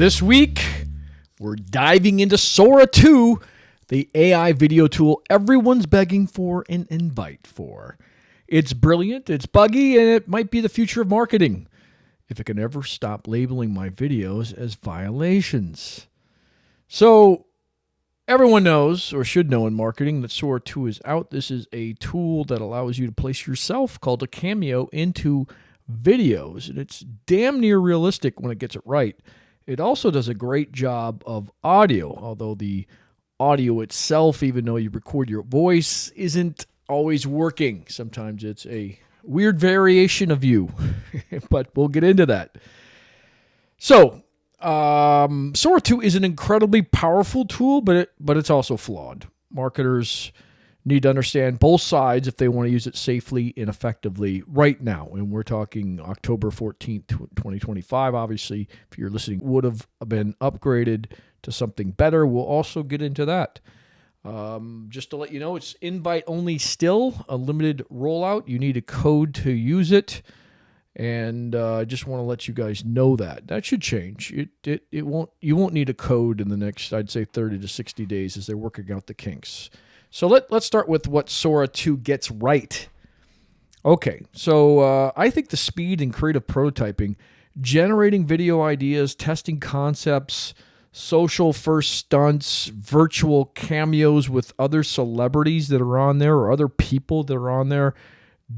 This week, we're diving into Sora 2, the AI video tool everyone's begging for an invite for. It's brilliant, it's buggy, and it might be the future of marketing, if it can ever stop labeling my videos as violations. So, everyone knows, or should know in marketing, that Sora 2 is out. This is a tool that allows you to place yourself, called a cameo, into videos, and it's damn near realistic when it gets it right. It also does a great job of audio, although the audio itself, even though you record your voice, isn't always working. Sometimes it's a weird variation of you, but we'll get into that. So, Sora 2 is an incredibly powerful tool, but it's also flawed. Marketers need to understand both sides if they want to use it safely and effectively right now. And we're talking October 14th, 2025. Obviously, if you're listening, would have been upgraded to something better. We'll also get into that. Just to let you know, it's invite only still, a limited rollout. You need a code to use it. And I just want to let you guys know that. That should change. You won't need a code in the next, I'd say, 30 to 60 days as they're working out the kinks. So let's start with what Sora 2 gets right. Okay, so I think the speed and creative prototyping, generating video ideas, testing concepts, social first stunts, virtual cameos with other celebrities that are on there or other people that are on there,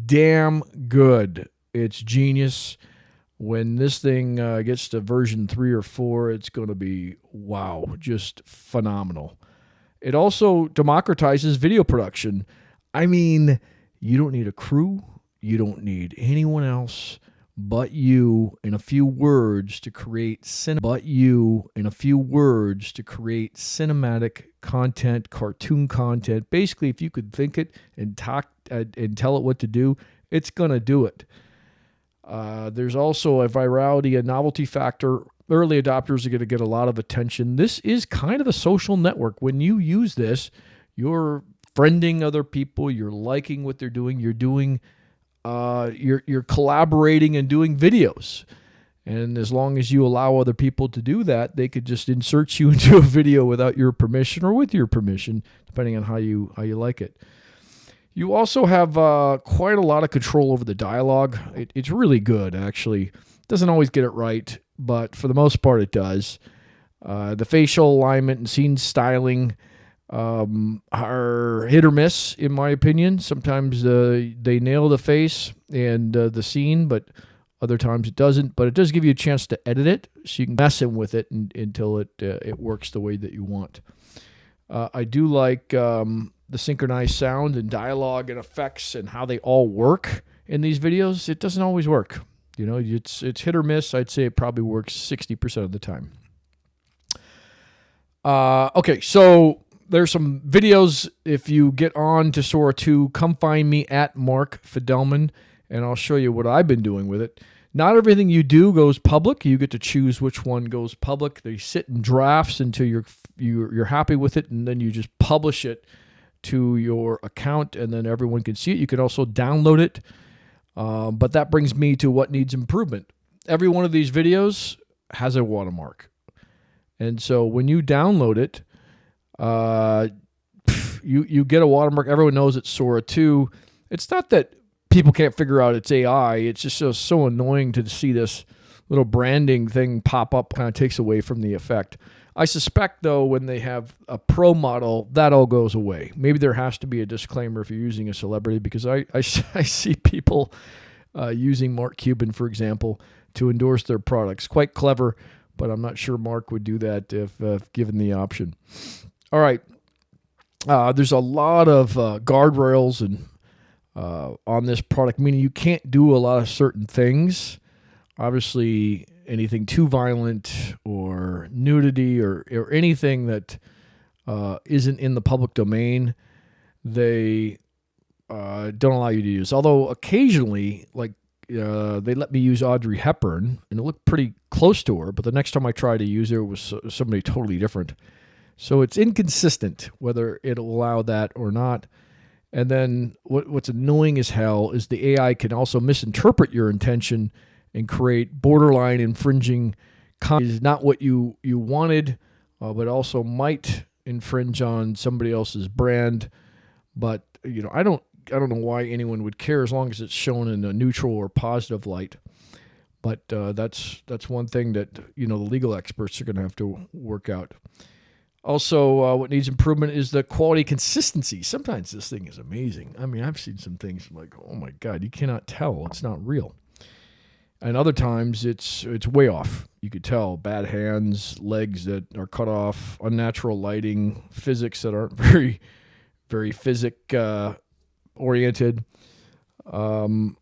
damn good. It's genius. When this thing gets to version 3 or 4, it's going to be, wow, just phenomenal. It also democratizes video production. I mean, you don't need a crew. You don't need anyone else but you in a few words to create cinematic content, cartoon content. Basically, if you could think it and talk and tell it what to do, it's going to do it. There's also a virality, a novelty factor. Early adopters are going to get a lot of attention. This is kind of a social network. When you use this, you're friending other people, you're liking what they're doing, you're collaborating and doing videos. And as long as you allow other people to do that, they could just insert you into a video without your permission or with your permission, depending on how you like it. You also have quite a lot of control over the dialogue. It's really good, actually. Doesn't always get it right, but for the most part, it does. The facial alignment and scene styling are hit or miss, in my opinion. Sometimes they nail the face and the scene, but other times it doesn't. But it does give you a chance to edit it, so you can mess in with it until it works the way that you want. I do like the synchronized sound and dialogue and effects and how they all work in these videos. It doesn't always work. You know, it's hit or miss. I'd say it probably works 60% of the time. Okay, so there's some videos. If you get on to Sora 2, come find me at Mark Fidelman, and I'll show you what I've been doing with it. Not everything you do goes public. You get to choose which one goes public. They sit in drafts until you're happy with it, and then you just publish it to your account, and then everyone can see it. You can also download it. But that brings me to what needs improvement. Every one of these videos has a watermark. And so when you download it, you get a watermark. Everyone knows it's Sora 2. It's not that people can't figure out it's AI. It's just so annoying to see this little branding thing pop up. Kind of takes away from the effect. I suspect, though, when they have a pro model, that all goes away. Maybe there has to be a disclaimer if you're using a celebrity, because I see people using Mark Cuban, for example, to endorse their products. Quite clever, but I'm not sure Mark would do that if given the option. All right. There's a lot of guardrails and on this product, meaning you can't do a lot of certain things. Obviously, anything too violent or nudity or anything that isn't in the public domain, they don't allow you to use. Although occasionally, like they let me use Audrey Hepburn, and it looked pretty close to her, but the next time I tried to use her, it was somebody totally different. So it's inconsistent whether it'll allow that or not. And then what's annoying as hell is the AI can also misinterpret your intention and create borderline infringing is not what you wanted, but also might infringe on somebody else's brand. But I don't know why anyone would care as long as it's shown in a neutral or positive light. But that's one thing that the legal experts are going to have to work out. Also, what needs improvement is the quality consistency. Sometimes this thing is amazing. I mean, I've seen some things like, oh my God, you cannot tell. It's not real. And other times it's way off. You could tell bad hands, legs that are cut off, unnatural lighting, physics that aren't very, very physic oriented. And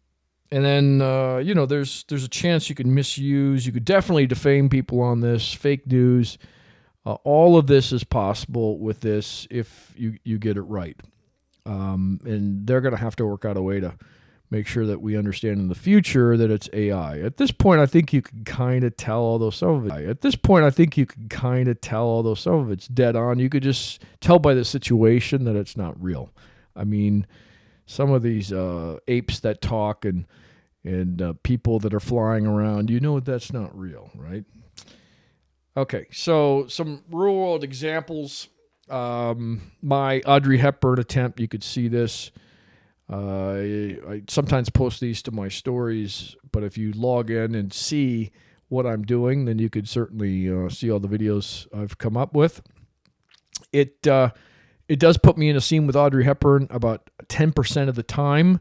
then, there's a chance you can misuse. You could definitely defame people on this, fake news. All of this is possible with this if you get it right. And they're going to have to work out a way to make sure that we understand in the future that it's AI. At this point, I think you can kind of tell, although some of it's dead on. You could just tell by the situation that it's not real. I mean, some of these apes that talk and people that are flying around, that's not real, right? Okay, so some real-world examples. My Audrey Hepburn attempt, you could see this. I sometimes post these to my stories, but if you log in and see what I'm doing, then you could certainly see all the videos I've come up with. It does put me in a scene with Audrey Hepburn about 10% of the time,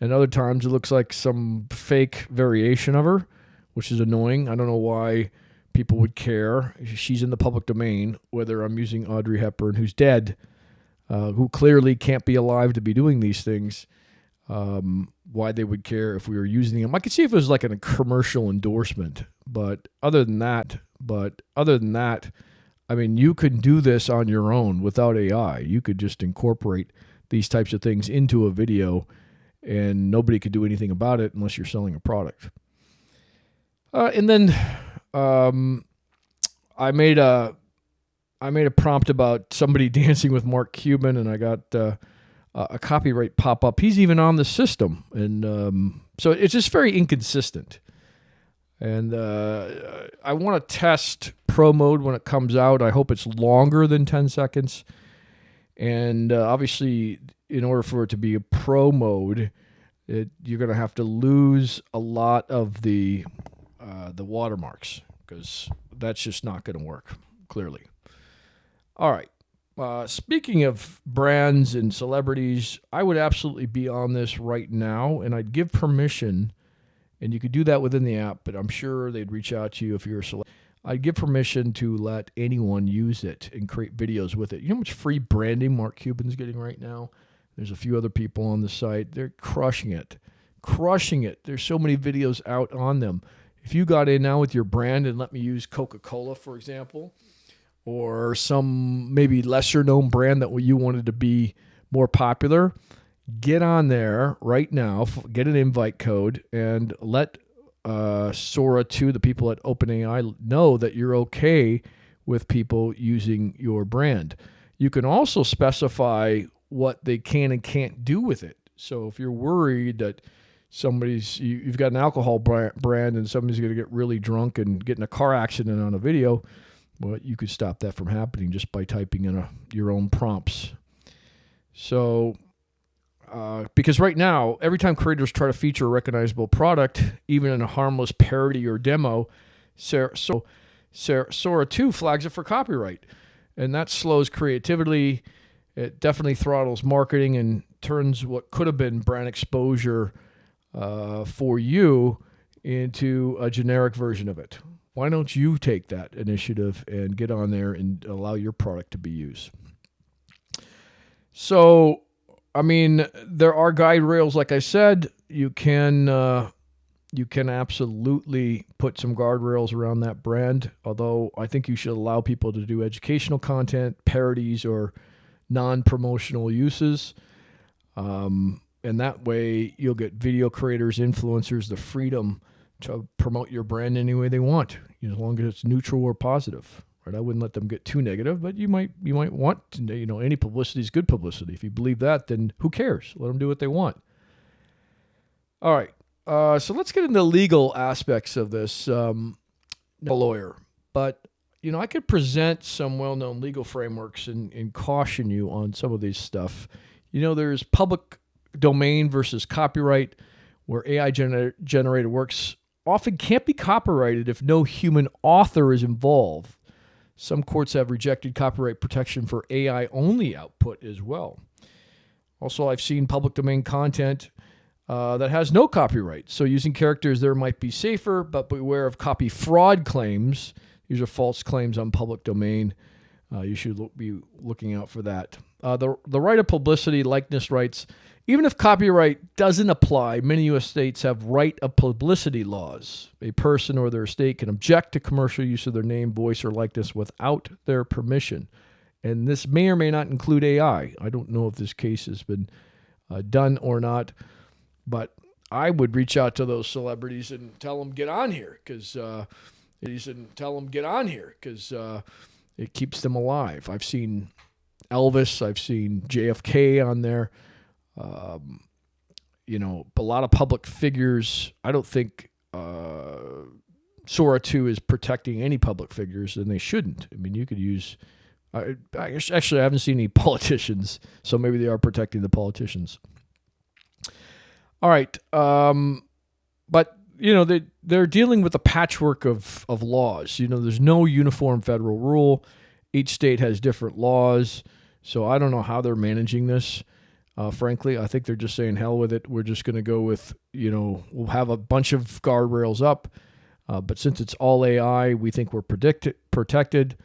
and other times it looks like some fake variation of her, which is annoying. I don't know why people would care. She's in the public domain, whether I'm using Audrey Hepburn, who's dead, who clearly can't be alive to be doing these things, why they would care if we were using them. I could see if it was like a commercial endorsement, but other than that, I mean, you could do this on your own without AI. You could just incorporate these types of things into a video, and nobody could do anything about it unless you're selling a product. And then I made a prompt about somebody dancing with Mark Cuban, and I got a copyright pop up. He's even on the system, and so it's just very inconsistent. And I want to test pro mode when it comes out. I hope it's longer than 10 seconds. And obviously, in order for it to be a pro mode, you're going to have to lose a lot of the watermarks, because that's just not going to work, clearly. All right. Speaking of brands and celebrities, I would absolutely be on this right now, and I'd give permission, and you could do that within the app, but I'm sure they'd reach out to you if you're a celebrity. I'd give permission to let anyone use it and create videos with it. You know how much free branding Mark Cuban's getting right now? There's a few other people on the site. They're crushing it. There's so many videos out on them. If you got in now with your brand and let me use Coca-Cola, for example, or some maybe lesser known brand that you wanted to be more popular, get on there right now, get an invite code, and let Sora 2, the people at OpenAI, know that you're okay with people using your brand. You can also specify what they can and can't do with it. So if you're worried that you've got an alcohol brand and somebody's going to get really drunk and get in a car accident on a video, well, you could stop that from happening just by typing in your own prompts. So, because right now, every time creators try to feature a recognizable product, even in a harmless parody or demo, Sora 2 flags it for copyright. And that slows creativity. It definitely throttles marketing and turns what could have been brand exposure for you into a generic version of it. Why don't you take that initiative and get on there and allow your product to be used? So, I mean, there are guide rails, like I said. You can absolutely put some guardrails around that brand, although I think you should allow people to do educational content, parodies, or non-promotional uses. And that way you'll get video creators, influencers, the freedom to promote your brand any way they want, as long as it's neutral or positive. Right? I wouldn't let them get too negative, but you might want to, any publicity is good publicity. If you believe that, then who cares? Let them do what they want. All right. So let's get into the legal aspects of this. a lawyer, but I could present some well-known legal frameworks and caution you on some of these stuff. There's public domain versus copyright, where AI generated works often can't be copyrighted if no human author is involved. Some courts have rejected copyright protection for AI-only output as well. Also, I've seen public domain content that has no copyright. So using characters there might be safer, but beware of copy fraud claims. These are false claims on public domain. You should be looking out for that. The right of publicity, likeness rights. Even if copyright doesn't apply, many U.S. states have right of publicity laws. A person or their estate can object to commercial use of their name, voice, or likeness without their permission. And this may or may not include AI. I don't know if this case has been done or not, but I would reach out to those celebrities and tell them get on here because it keeps them alive. I've seen Elvis, I've seen JFK on there. A lot of public figures. I don't think Sora 2 is protecting any public figures, and they shouldn't. I mean, you could use. I haven't seen any politicians, so maybe they are protecting the politicians. All right, but they're dealing with a patchwork of laws. There's no uniform federal rule. Each state has different laws, so I don't know how they're managing this. Frankly, I think they're just saying hell with it. We're just going to go with, we'll have a bunch of guardrails up. But since it's all AI, we think we're protected.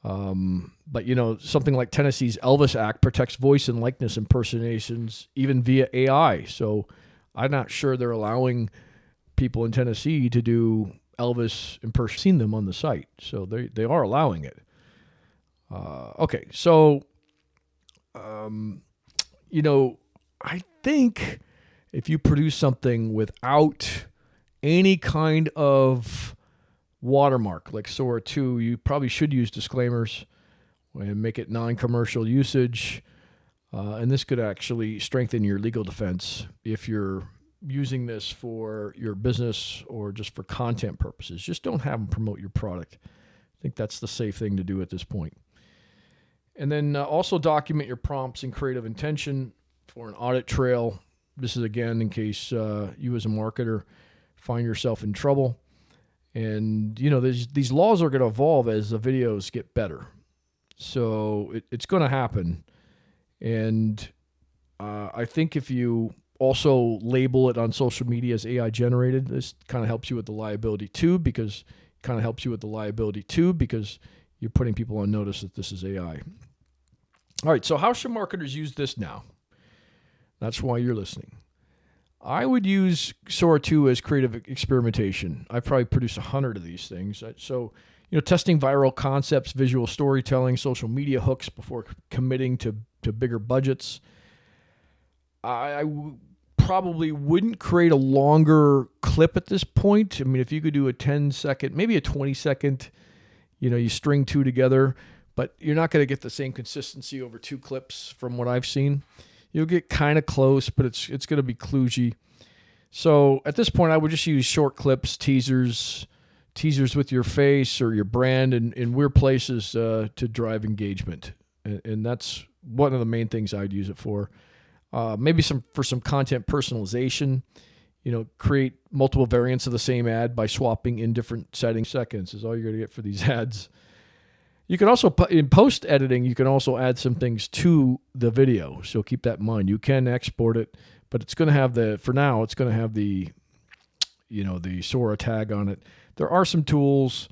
But something like Tennessee's Elvis Act protects voice and likeness impersonations even via AI. So I'm not sure they're allowing people in Tennessee to do Elvis impersonating. I've seen them on the site. So they are allowing it. Okay, so I think if you produce something without any kind of watermark, like Sora 2, you probably should use disclaimers and make it non-commercial usage. And this could actually strengthen your legal defense if you're using this for your business or just for content purposes. Just don't have them promote your product. I think that's the safe thing to do at this point. And then also document your prompts and creative intention for an audit trail. This is, again, in case you as a marketer find yourself in trouble. And, these laws are going to evolve as the videos get better. So it's going to happen. And I think if you also label it on social media as AI generated, this kind of helps you with the liability too, because you're putting people on notice that this is AI. All right, so how should marketers use this now? That's why you're listening. I would use Sora 2 as creative experimentation. I've probably produced 100 of these things. So, testing viral concepts, visual storytelling, social media hooks before committing to bigger budgets. I probably wouldn't create a longer clip at this point. I mean, if you could do a 10-second, maybe a 20-second, you string two together, but you're not going to get the same consistency over two clips from what I've seen. You'll get kind of close, but it's going to be kludgy. So at this point, I would just use short clips, teasers with your face or your brand in weird places to drive engagement. And that's one of the main things I'd use it for. Maybe for some content personalization, create multiple variants of the same ad by swapping in different settings. Seconds is all you're going to get for these ads. You can also, in post editing, you can also add some things to the video. So keep that in mind. You can export it, but it's going to have the Sora tag on it. There are some tools,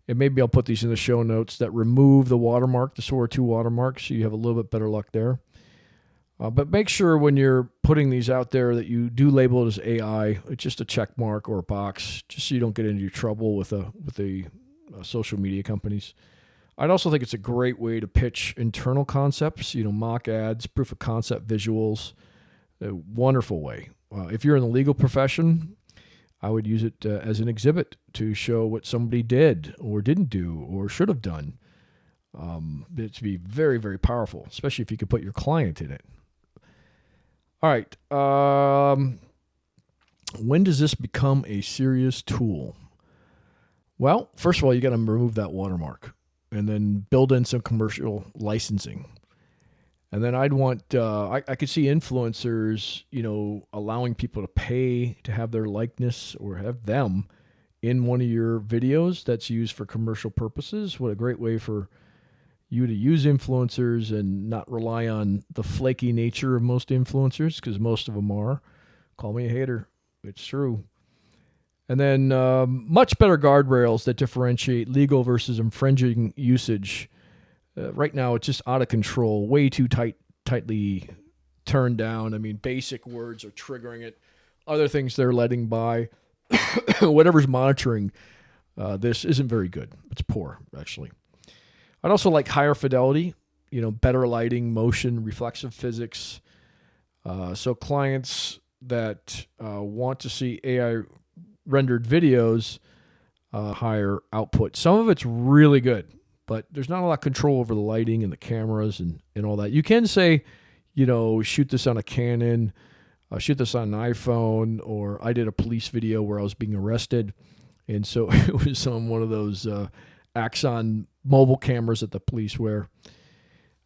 and maybe I'll put these in the show notes, that remove the watermark, the Sora 2 watermark, so you have a little bit better luck there. But make sure when you're putting these out there that you do label it as AI. It's just a check mark or a box, just so you don't get into trouble with the social media companies. I'd also think it's a great way to pitch internal concepts, mock ads, proof of concept visuals. A wonderful way. If you're in the legal profession, I would use it as an exhibit to show what somebody did or didn't do or should have done. It'd be very, very powerful, especially if you could put your client in it. All right. When does this become a serious tool? Well, first of all, you got to remove that watermark and then build in some commercial licensing. And then I'd want, I could see influencers, allowing people to pay to have their likeness or have them in one of your videos that's used for commercial purposes. What a great way for you to use influencers and not rely on the flaky nature of most influencers, because most of them are. Call me a hater. It's true. And then much better guardrails that differentiate legal versus infringing usage. Right now, it's just out of control, way too tightly turned down. I mean, basic words are triggering it. Other things they're letting by. Whatever's monitoring this isn't very good. It's poor, actually. I'd also like higher fidelity, better lighting, motion, reflexive physics. So clients that want to see AI rendered videos, higher output. Some of it's really good, but there's not a lot of control over the lighting and the cameras and all that. You can say, shoot this on a Canon, shoot this on an iPhone, or I did a police video where I was being arrested. And so it was on one of those Axon mobile cameras that the police wear.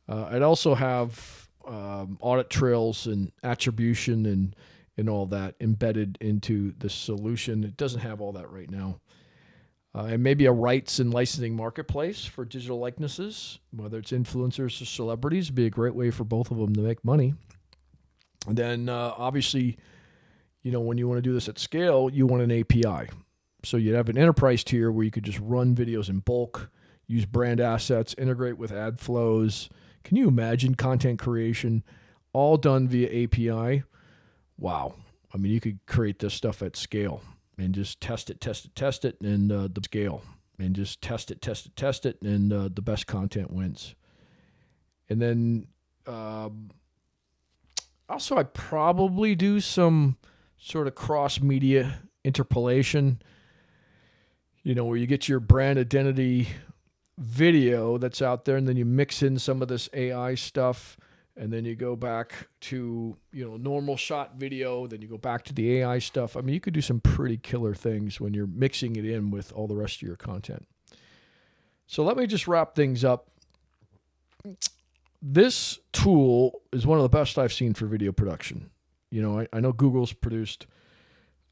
I'd also have audit trails and attribution and all that embedded into the solution. It doesn't have all that right now. And maybe a rights and licensing marketplace for digital likenesses, whether it's influencers or celebrities, would be a great way for both of them to make money. And then obviously, when you want to do this at scale, you want an API. So you'd have an enterprise tier where you could just run videos in bulk, use brand assets, integrate with ad flows. Can you imagine content creation all done via API? Wow. I mean, you could create this stuff at scale and just test it, and the scale. And just test it, and the best content wins. And then also I'd probably do some sort of cross-media interpolation, where you get your brand identity video that's out there, and then you mix in some of this AI stuff, and then you go back to, normal shot video, then you go back to the AI stuff. I mean, you could do some pretty killer things when you're mixing it in with all the rest of your content. So let me just wrap things up. This tool is one of the best I've seen for video production. I know Google's produced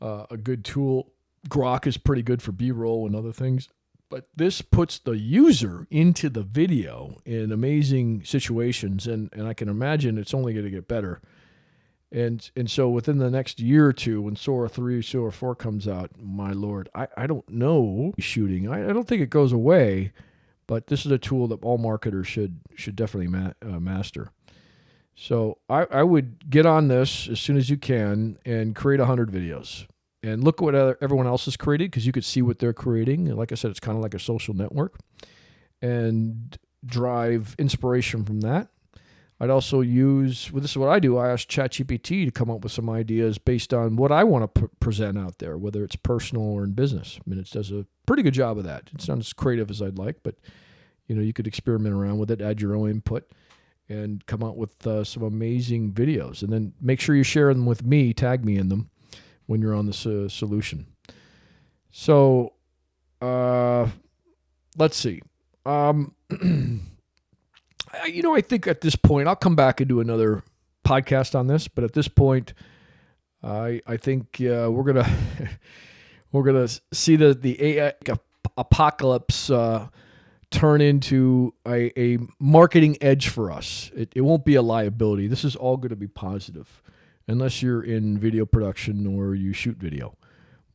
a good tool. Grok is pretty good for B-roll and other things. But this puts the user into the video in amazing situations, and I can imagine it's only going to get better. And so within the next year or two, when Sora 3, Sora 4 comes out, my Lord, I don't know shooting. I don't think it goes away, but this is a tool that all marketers should definitely master. So I would get on this as soon as you can and create 100 videos. And look what everyone else has created, because you could see what they're creating. And like I said, it's kind of like a social network. And drive inspiration from that. I'd also use, this is what I do, I ask ChatGPT to come up with some ideas based on what I want to present out there, whether it's personal or in business. I mean, it does a pretty good job of that. It's not as creative as I'd like, but you could experiment around with it, add your own input, and come out with some amazing videos. And then make sure you share them with me, tag me in them when you're on the solution. So, let's see. I think at this point, I'll come back and do another podcast on this, but at this point, I think we're gonna see the AI apocalypse turn into a marketing edge for us. It won't be a liability. This is all going to be positive, unless you're in video production or you shoot video.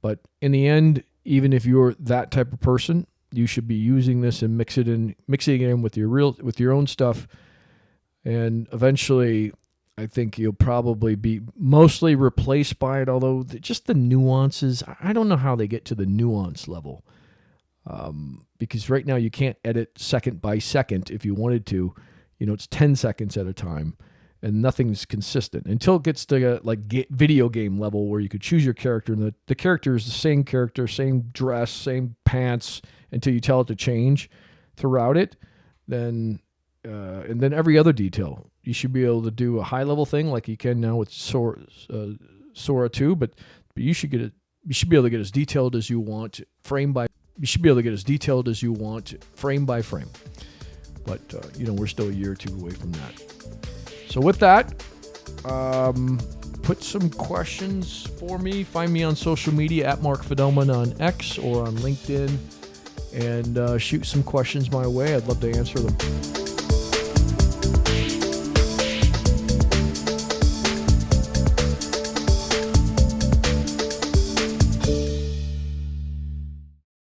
But in the end, even if you're that type of person, you should be using this and mixing it in with your own stuff. And eventually, I think you'll probably be mostly replaced by it, although just the nuances, I don't know how they get to the nuance level. Because right now you can't edit second by second if you wanted to. It's 10 seconds at a time. And nothing's consistent until it gets to video game level where you could choose your character, and the character is the same character, same dress, same pants, until you tell it to change throughout it. Then and then every other detail, you should be able to do a high level thing like you can now with Sora 2, but you should be able to get as detailed as you want, frame by you should be able to get as detailed as you want, frame by frame. But, we're still a year or two away from that. So with that, put some questions for me. Find me on social media at Mark Fidelman on X or on LinkedIn, and shoot some questions my way. I'd love to answer them.